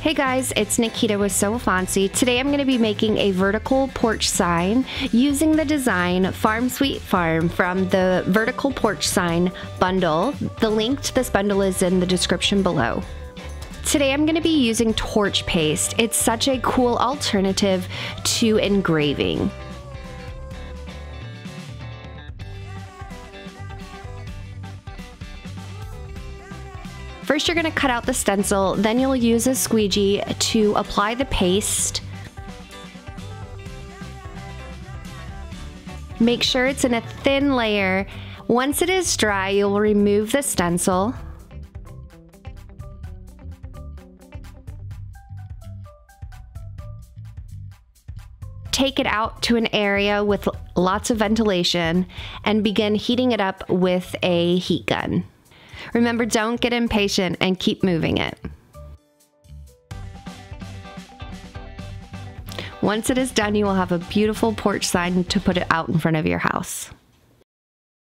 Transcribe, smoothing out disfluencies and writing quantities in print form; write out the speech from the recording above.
Hey guys, it's Nikita with Fontsy. Today I'm going to be making a vertical porch sign using the design Farm Sweet Farm from the vertical porch sign bundle. The link to this bundle is in the description below. Today I'm going to be using torch paste. It's such a cool alternative to engraving. First, you're going to cut out the stencil, then you'll use a squeegee to apply the paste. Make sure it's in a thin layer. Once it is dry, you'll remove the stencil. Take it out to an area with lots of ventilation and begin heating it up with a heat gun. Remember, don't get impatient and keep moving it. Once it is done, you will have a beautiful porch sign to put it out in front of your house.